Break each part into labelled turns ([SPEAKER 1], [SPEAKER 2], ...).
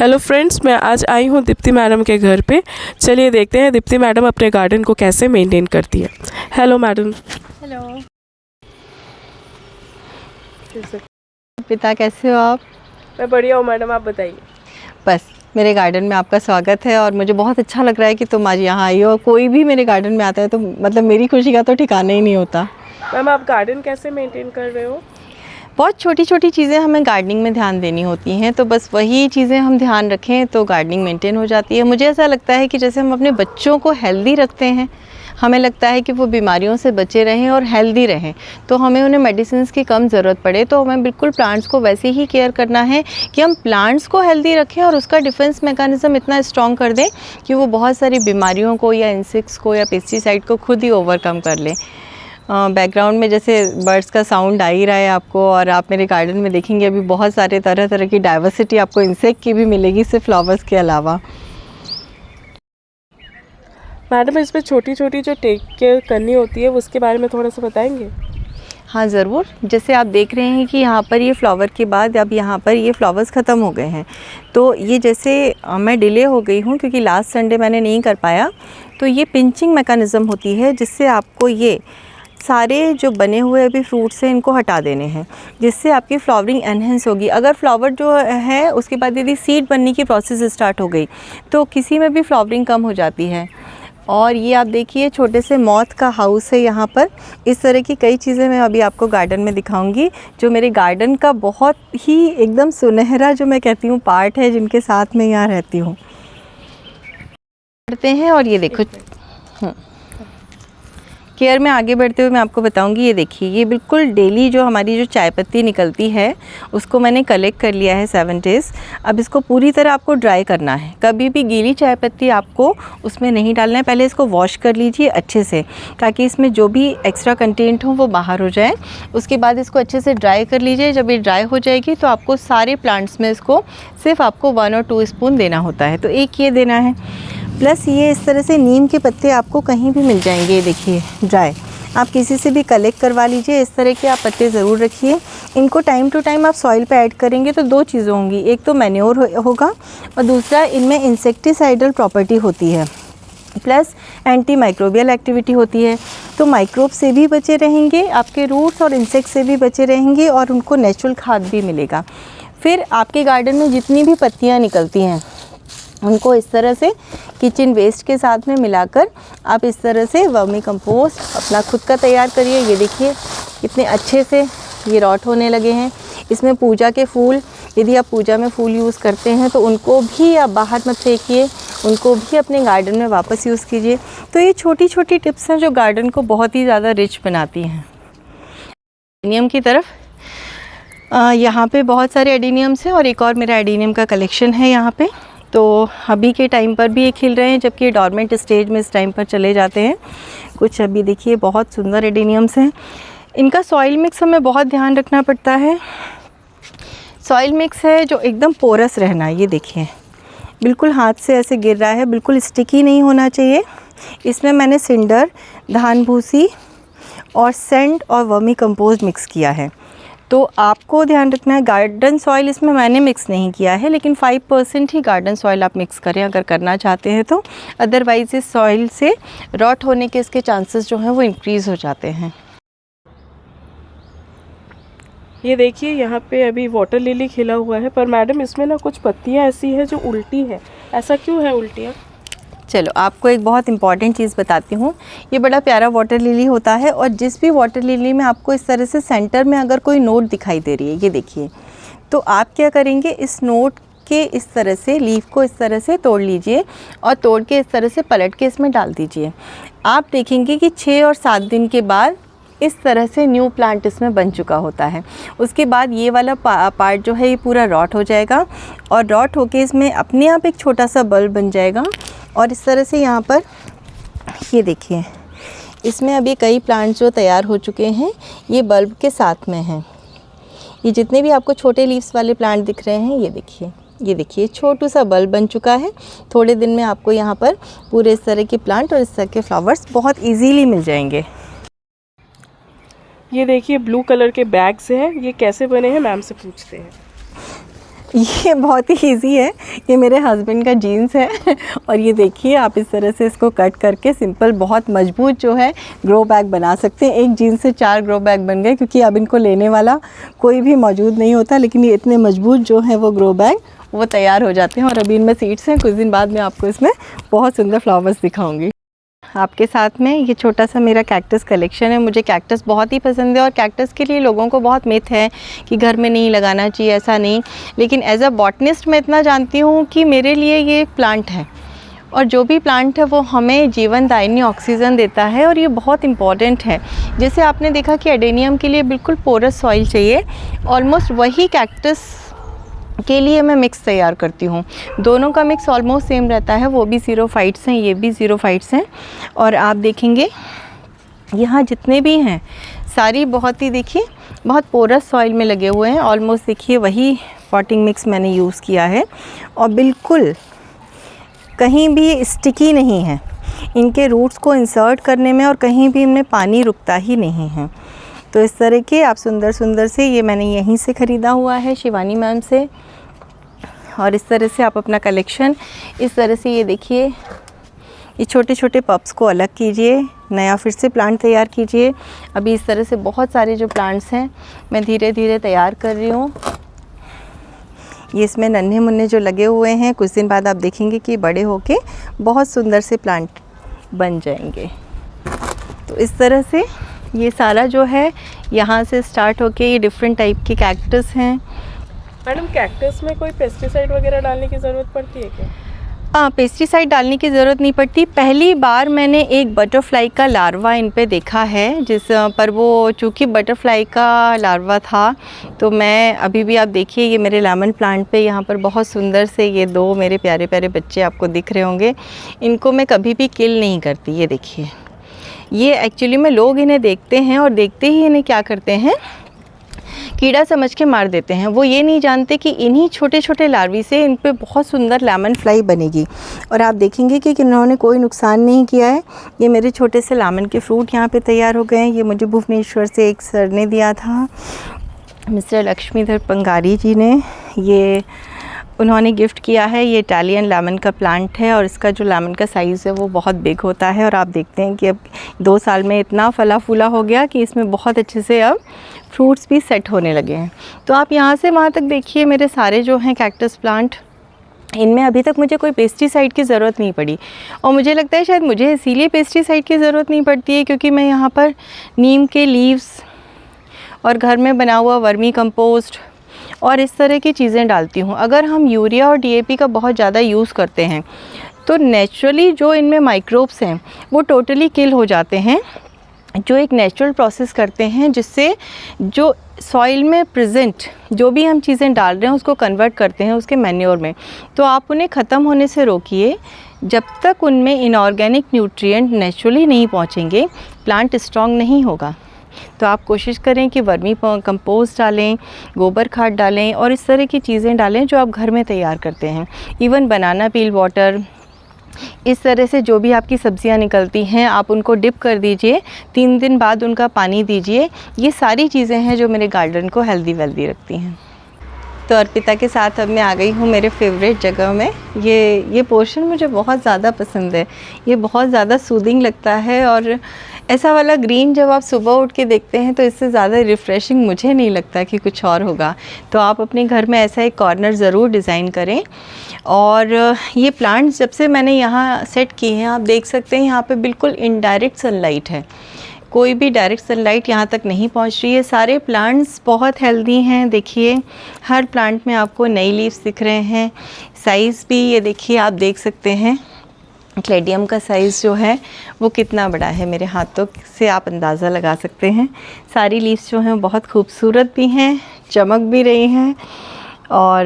[SPEAKER 1] Hello friends, मैं आज आई हूँ दीप्ति मैडम के घर पे। चलिए देखते हैं दीप्ति मैडम अपने गार्डन को कैसे मेंटेन करती है। Hello madam.
[SPEAKER 2] हेलो पिता, कैसे हो आप?
[SPEAKER 1] मैं बढ़िया हूँ मैडम, आप बताइए।
[SPEAKER 2] बस मेरे गार्डन में आपका स्वागत है और मुझे बहुत अच्छा लग रहा है कि तुम आज यहाँ आई हो। कोई भी मेरे गार्डन में आता है तो मतलब मेरी खुशी का तो ठिकाना ही नहीं होता।
[SPEAKER 1] मैम, आप गार्डन कैसे मेंटेन कर रहे हो?
[SPEAKER 2] बहुत छोटी छोटी चीज़ें हमें गार्डनिंग में ध्यान देनी होती हैं, तो बस वही चीज़ें हम ध्यान रखें तो गार्डनिंग मेंटेन हो जाती है। मुझे ऐसा लगता है कि जैसे हम अपने बच्चों को हेल्दी रखते हैं, हमें लगता है कि वो बीमारियों से बचे रहें और हेल्दी रहें, तो हमें उन्हें मेडिसिन्स की कम ज़रूरत पड़े, तो हमें बिल्कुल प्लांट्स को वैसे ही केयर करना है कि हम प्लांट्स को हेल्दी रखें और उसका डिफेंस मैकेनिज़्म इतना स्ट्रॉन्ग कर दें कि वो बहुत सारी बीमारियों को या इंसेक्ट्स को या पेस्टिसाइड को खुद ही ओवरकम कर लें। बैकग्राउंड में जैसे बर्ड्स का साउंड आ ही रहा है आपको, और आप मेरे गार्डन में देखेंगे अभी बहुत सारे तरह तरह की डाइवर्सिटी आपको इंसेक्ट की भी मिलेगी, सिर्फ फ्लावर्स के अलावा।
[SPEAKER 1] मैडम, इसमें छोटी छोटी जो टेक केयर करनी होती है उसके बारे में थोड़ा सा बताएंगे?
[SPEAKER 2] हाँ ज़रूर। जैसे आप देख रहे हैं कि यहाँ पर ये फ्लावर के बाद अब यहाँ पर ये फ्लावर्स ख़त्म हो गए हैं, तो ये जैसे मैं डिले हो गई हूँ क्योंकि लास्ट संडे मैंने नहीं कर पाया, तो ये पिंचिंग मैकेनिज़्म होती है जिससे आपको ये सारे जो बने हुए अभी फ्रूट्स हैं इनको हटा देने हैं, जिससे आपकी फ्लावरिंग एनहेंस होगी। अगर फ्लावर जो है उसके बाद यदि सीड बनने की प्रोसेस स्टार्ट हो गई तो किसी में भी फ्लावरिंग कम हो जाती है। और ये आप देखिए छोटे से मॉथ का हाउस है यहाँ पर। इस तरह की कई चीज़ें मैं अभी आपको गार्डन में दिखाऊंगी जो मेरे गार्डन का बहुत ही एकदम सुनहरा जो मैं कहती हूँ पार्ट है, जिनके साथ मैं यहाँ रहती हूँ। करते हैं और ये देखो केयर में आगे बढ़ते हुए मैं आपको बताऊंगी। ये देखिए, ये बिल्कुल डेली जो हमारी जो चाय पत्ती निकलती है उसको मैंने कलेक्ट कर लिया है 7 डेज़। अब इसको पूरी तरह आपको ड्राई करना है। कभी भी गीली चाय पत्ती आपको उसमें नहीं डालना है। पहले इसको वॉश कर लीजिए अच्छे से ताकि इसमें जो भी एक्स्ट्रा कंटेंट हो वो बाहर हो जाए। उसके बाद इसको अच्छे से ड्राई कर लीजिए। जब ये ड्राई हो जाएगी तो आपको सारे प्लांट्स में इसको सिर्फ आपको 1 और 2 स्पून देना होता है, तो एक ये देना है। प्लस ये इस तरह से नीम के पत्ते आपको कहीं भी मिल जाएंगे, ये देखिए ड्राई, आप किसी से भी कलेक्ट करवा लीजिए। इस तरह के आप पत्ते ज़रूर रखिए। इनको टाइम टू टाइम आप सॉइल पे ऐड करेंगे तो 2 चीज़ें होंगी, एक तो मैन्योर होगा और दूसरा इनमें इंसेक्टिसाइडल प्रॉपर्टी होती है, प्लस एंटी माइक्रोबियल एक्टिविटी होती है, तो माइक्रोब से भी बचे रहेंगे, आपके रूट्स और इंसेक्ट से भी बचे रहेंगे और उनको नेचुरल खाद भी मिलेगा। फिर आपके गार्डन में जितनी भी पत्तियाँ निकलती हैं उनको इस तरह से किचन वेस्ट के साथ में मिलाकर आप इस तरह से वर्मी कंपोस्ट अपना खुद का तैयार करिए। ये देखिए कितने अच्छे से ये रॉट होने लगे हैं। इसमें पूजा के फूल, यदि आप पूजा में फूल यूज़ करते हैं तो उनको भी आप बाहर मत फेंकिए, उनको भी अपने गार्डन में वापस यूज़ कीजिए। तो ये छोटी छोटी टिप्स हैं जो गार्डन को बहुत ही ज़्यादा रिच बनाती हैं। एडेनियम की तरफ यहाँ पे बहुत सारे एडेनियम्स हैं और एक और मेरा एडेनियम का कलेक्शन है यहाँ पे। तो अभी के टाइम पर भी ये खिल रहे हैं, जबकि ये डॉर्मेंट स्टेज में इस टाइम पर चले जाते हैं। कुछ अभी देखिए बहुत सुंदर एडेनियम्स हैं। इनका सॉइल मिक्स हमें बहुत ध्यान रखना पड़ता है। सॉइल मिक्स है जो एकदम पोरस रहना है। ये देखिए बिल्कुल हाथ से ऐसे गिर रहा है, बिल्कुल स्टिकी नहीं होना चाहिए। इसमें मैंने सिंडर, धान भूसी और सैंड और वर्मी कंपोस्ट मिक्स किया है। तो आपको ध्यान रखना है, गार्डन सॉइल इसमें मैंने मिक्स नहीं किया है, लेकिन 5% ही गार्डन सॉइल आप मिक्स करें अगर करना चाहते हैं तो। अदरवाइज़ इस सॉइल से रॉट होने के इसके चांसेस जो हैं वो इंक्रीज़ हो जाते हैं।
[SPEAKER 1] ये देखिए यहाँ पे अभी वाटर लिली खिला हुआ है, पर मैडम इसमें ना कुछ पत्तियाँ ऐसी हैं जो उल्टी है। ऐसा क्यों है उल्टियाँ?
[SPEAKER 2] चलो आपको एक बहुत इंपॉर्टेंट चीज़ बताती हूँ। ये बड़ा प्यारा वाटर लिली होता है और जिस भी वाटर लिली में आपको इस तरह से सेंटर में अगर कोई नोट दिखाई दे रही है, ये देखिए, तो आप क्या करेंगे, इस नोट के इस तरह से लीफ को इस तरह से तोड़ लीजिए और तोड़ के इस तरह से पलट के इसमें डाल दीजिए। आप देखेंगे कि 6 और 7 दिन के बाद इस तरह से न्यू प्लांट इसमें बन चुका होता है। उसके बाद ये वाला पार्ट जो है ये पूरा रॉट हो जाएगा और रॉट होके इसमें अपने आप एक छोटा सा बल्ब बन जाएगा। और इस तरह से यहाँ पर ये देखिए, इसमें अभी कई प्लांट्स जो तैयार हो चुके हैं ये बल्ब के साथ में हैं। ये जितने भी आपको छोटे लीव्स वाले प्लांट दिख रहे हैं, ये देखिए छोटू सा बल्ब बन चुका है। थोड़े दिन में आपको यहाँ पर पूरे इस तरह के प्लांट और इस तरह के फ्लावर्स बहुत ईजीली मिल जाएंगे।
[SPEAKER 1] ये देखिए ब्लू कलर के बैग्स हैं, ये कैसे बने हैं मैम से पूछते हैं।
[SPEAKER 2] ये बहुत ही इजी है, ये मेरे हस्बैंड का जीन्स है और ये देखिए आप इस तरह से इसको कट करके सिंपल बहुत मजबूत जो है ग्रो बैग बना सकते हैं। एक जीन्स से 4 ग्रो बैग बन गए, क्योंकि अब इनको लेने वाला कोई भी मौजूद नहीं होता, लेकिन ये इतने मजबूत जो है वो ग्रो बैग वो तैयार हो जाते हैं। और अभी इनमें सीड्स हैं, कुछ दिन बाद मैं आपको इसमें बहुत सुंदर फ्लावर्स दिखाऊंगी। आपके साथ में ये छोटा सा मेरा कैक्टस कलेक्शन है। मुझे कैक्टस बहुत ही पसंद है और कैक्टस के लिए लोगों को बहुत मिथ है कि घर में नहीं लगाना चाहिए, ऐसा नहीं। लेकिन एज अ बॉटनिस्ट मैं इतना जानती हूँ कि मेरे लिए ये प्लांट है, और जो भी प्लांट है वो हमें जीवनदायिनी ऑक्सीजन देता है और ये बहुत इम्पॉर्टेंट है। जैसे आपने देखा कि एडेनियम के लिए बिल्कुल पोरस सॉइल चाहिए, ऑलमोस्ट वही कैक्टस के लिए मैं मिक्स तैयार करती हूँ। दोनों का मिक्स ऑलमोस्ट सेम रहता है, वो भी ज़ीरोफाइट्स हैं, ये भी ज़ीरोफाइट्स हैं। और आप देखेंगे यहाँ जितने भी हैं सारी बहुत ही देखिए बहुत पोरस सॉइल में लगे हुए हैं। ऑलमोस्ट देखिए वही पॉटिंग मिक्स मैंने यूज़ किया है और बिल्कुल कहीं भी स्टिकी नहीं है इनके रूट्स को इंसर्ट करने में, और कहीं भी इनमें पानी रुकता ही नहीं है। तो इस तरह के आप सुंदर सुंदर से, ये मैंने यहीं से ख़रीदा हुआ है शिवानी मैम से। और इस तरह से आप अपना कलेक्शन इस तरह से, ये देखिए ये छोटे छोटे पप्स को अलग कीजिए, नया फिर से प्लांट तैयार कीजिए। अभी इस तरह से बहुत सारे जो प्लांट्स हैं मैं धीरे धीरे तैयार कर रही हूँ। ये इसमें नन्हे मुन्ने जो लगे हुए हैं, कुछ दिन बाद आप देखेंगे कि बड़े होके बहुत सुंदर से प्लांट बन जाएंगे। तो इस तरह से ये सारा जो है यहाँ से स्टार्ट होके ये डिफरेंट टाइप के कैक्टस हैं।
[SPEAKER 1] मैडम कैक्टस में कोई पेस्टिसाइड वगैरह डालने की ज़रूरत पड़ती है क्या?
[SPEAKER 2] पेस्टिसाइड डालने की ज़रूरत नहीं पड़ती। पहली बार मैंने एक बटरफ्लाई का लार्वा इन पे देखा है, जिस पर वो चूँकि बटरफ्लाई का लार्वा था, तो मैं अभी भी आप देखिए ये मेरे लेमन प्लांट पे यहाँ पर बहुत सुंदर से ये 2 मेरे प्यारे प्यारे बच्चे आपको दिख रहे होंगे। इनको मैं कभी भी किल नहीं करती। ये देखिए ये एक्चुअली में लोग इन्हें देखते हैं और देखते ही इन्हें क्या करते हैं, कीड़ा समझ के मार देते हैं। वो ये नहीं जानते कि इन्हीं छोटे छोटे लार्वी से इन पे बहुत सुंदर लेमन फ्लाई बनेगी। और आप देखेंगे कि इन्होंने कोई नुकसान नहीं किया है। ये मेरे छोटे से लेमन के फ्रूट यहाँ पे तैयार हो गए हैं। ये मुझे भुवनेश्वर से एक सर ने दिया था, मिस्टर लक्ष्मीधर पंगारी जी ने, ये उन्होंने गिफ्ट किया है। ये इटालियन लेमन का प्लांट है और इसका जो लेमन का साइज़ है वो बहुत बिग होता है। और आप देखते हैं कि अब 2 साल में इतना फला फूला हो गया कि इसमें बहुत अच्छे से अब फ्रूट्स भी सेट होने लगे हैं। तो आप यहाँ से वहाँ तक देखिए मेरे सारे जो हैं कैक्टस प्लांट, इनमें अभी तक मुझे कोई पेस्टिसाइड की ज़रूरत नहीं पड़ी। और मुझे लगता है शायद मुझे इसीलिए पेस्टिसाइड की ज़रूरत नहीं पड़ती है क्योंकि मैं यहाँ पर नीम के लीव्स और घर में बना हुआ वर्मी कंपोस्ट और इस तरह की चीज़ें डालती हूँ। अगर हम यूरिया और डीएपी का बहुत ज़्यादा यूज़ करते हैं तो नेचुरली जो इनमें माइक्रोब्स हैं वो टोटली किल हो जाते हैं, जो एक नेचुरल प्रोसेस करते हैं जिससे जो सॉइल में प्रेजेंट जो भी हम चीज़ें डाल रहे हैं उसको कन्वर्ट करते हैं उसके मैन्योर में। तो आप उन्हें ख़त्म होने से रोकिए। जब तक उनमें इनऑर्गेनिक न्यूट्रिएंट नेचुरली नहीं पहुँचेंगे प्लांट स्ट्रॉन्ग नहीं होगा। तो आप कोशिश करें कि वर्मी कंपोस्ट डालें, गोबर खाद डालें और इस तरह की चीज़ें डालें जो आप घर में तैयार करते हैं। इवन बनाना पील वाटर, इस तरह से जो भी आपकी सब्जियां निकलती हैं आप उनको डिप कर दीजिए, 3 दिन बाद उनका पानी दीजिए। ये सारी चीज़ें हैं जो मेरे गार्डन को हेल्दी वेल्दी रखती हैं। तो अर्पिता के साथ अब मैं आ गई हूँ मेरे फेवरेट जगह में। ये पोर्शन मुझे बहुत ज़्यादा पसंद है, ये बहुत ज़्यादा सूदिंग लगता है। और ऐसा वाला ग्रीन जब आप सुबह उठ के देखते हैं तो इससे ज़्यादा रिफ़्रेशिंग मुझे नहीं लगता कि कुछ और होगा। तो आप अपने घर में ऐसा एक कॉर्नर ज़रूर डिज़ाइन करें। और ये प्लांट्स जब से मैंने यहाँ सेट किए हैं आप देख सकते हैं यहाँ पे बिल्कुल इनडायरेक्ट सनलाइट है, कोई भी डायरेक्ट सनलाइट यहाँ तक नहीं पहुँच रही है। सारे प्लांट्स बहुत हेल्दी हैं। देखिए हर प्लांट में आपको नई लीव्स दिख रहे हैं। साइज़ भी ये देखिए आप देख सकते हैं, क्लेडियम का साइज़ जो है वो कितना बड़ा है, मेरे हाथों से आप अंदाज़ा लगा सकते हैं। सारी लीव्स जो हैं बहुत खूबसूरत भी हैं, चमक भी रही हैं और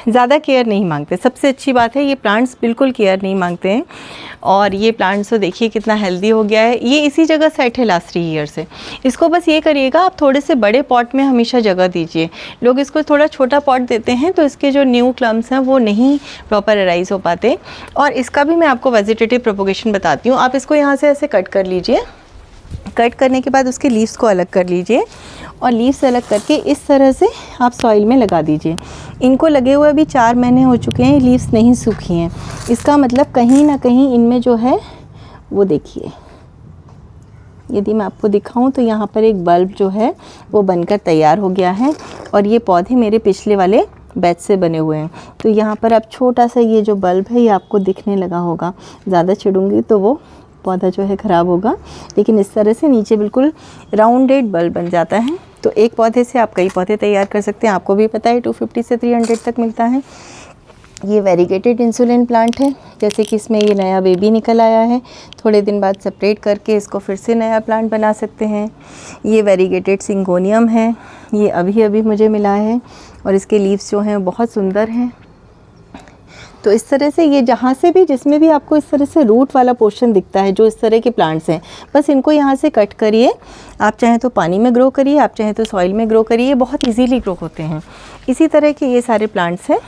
[SPEAKER 2] ज़्यादा केयर नहीं मांगते। सबसे अच्छी बात है ये प्लांट्स बिल्कुल केयर नहीं मांगते हैं। और ये प्लांट्स तो देखिए कितना हेल्दी हो गया है। ये इसी जगह सेट है लास्ट 3 ईयर से। इसको बस ये करिएगा आप थोड़े से बड़े पॉट में हमेशा जगह दीजिए। लोग इसको थोड़ा छोटा पॉट देते हैं तो इसके जो न्यू क्लम्स हैं वो नहीं प्रॉपर अराइज हो पाते। और इसका भी मैं आपको वेजिटेटिव प्रोपोगेशन बताती हूँ। आप इसको यहाँ से ऐसे कट कर लीजिए, कट करने के बाद उसके लीव्स को अलग कर लीजिए और लीव्स अलग करके इस तरह से आप सॉइल में लगा दीजिए। इनको लगे हुए अभी 4 महीने हो चुके हैं, लीव्स नहीं सूखी हैं। इसका मतलब कहीं ना कहीं इनमें जो है वो देखिए, यदि मैं आपको दिखाऊं तो यहाँ पर एक बल्ब जो है वो बनकर तैयार हो गया है और ये पौधे मेरे पिछले वाले बैच से बने हुए हैं। तो यहाँ पर अब छोटा सा ये जो बल्ब है ये आपको दिखने लगा होगा, ज़्यादा छिड़ूंगी तो वो पौधा जो है ख़राब होगा, लेकिन इस तरह से नीचे बिल्कुल राउंडेड बल्ब बन जाता है। तो एक पौधे से आप कई पौधे तैयार कर सकते हैं। आपको भी पता है 250 से 300 तक मिलता है। ये वेरीगेटेड इंसुलिन प्लांट है, जैसे कि इसमें ये नया बेबी निकल आया है, थोड़े दिन बाद सेपरेट करके इसको फिर से नया प्लांट बना सकते हैं। ये वेरीगेटेड सिंगोनियम है, ये अभी अभी मुझे मिला है और इसके लीव्स जो हैं बहुत सुंदर हैं। तो इस तरह से ये जहाँ से भी, जिसमें भी आपको इस तरह से रूट वाला पोर्शन दिखता है, जो इस तरह के प्लांट्स हैं, बस इनको यहाँ से कट करिए। आप चाहें तो पानी में ग्रो करिए, आप चाहें तो सॉइल में ग्रो करिए, बहुत इजीली ग्रो होते हैं। इसी तरह के ये सारे प्लांट्स हैं।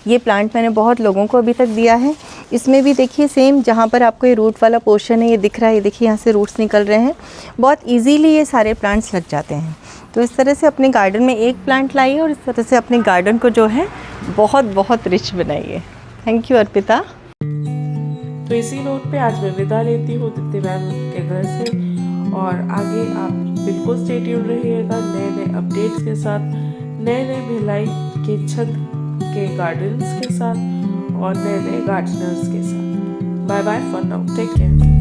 [SPEAKER 2] ये प्लांट मैंने बहुत लोगों को अभी तक दिया है। इसमें भी देखिए सेम, जहाँ पर आपको ये रूट वाला पोर्शन है ये दिख रहा है, ये देखिए यहाँ से रूट्स निकल रहे हैं। बहुत इजीली ये सारे प्लांट्स लग जाते हैं। तो इस तरह से अपने गार्डन में एक प्लांट लाइए और इस तरह से अपने गार्डन को जो है बहुत बहुत रिच बनाइए। Thank you Arpita.
[SPEAKER 1] तो इसी नोट पे आज मैं विदा लेती हूँ दीप्ति मैम के घर से, और आगे आप बिल्कुल स्टे ट्यून्ड रहिएगा नए नए अपडेट्स के साथ, नए नए भिलाई के छत के गार्डन्स के साथ और नए नए गार्डनर्स के साथ। Bye bye for now, take care.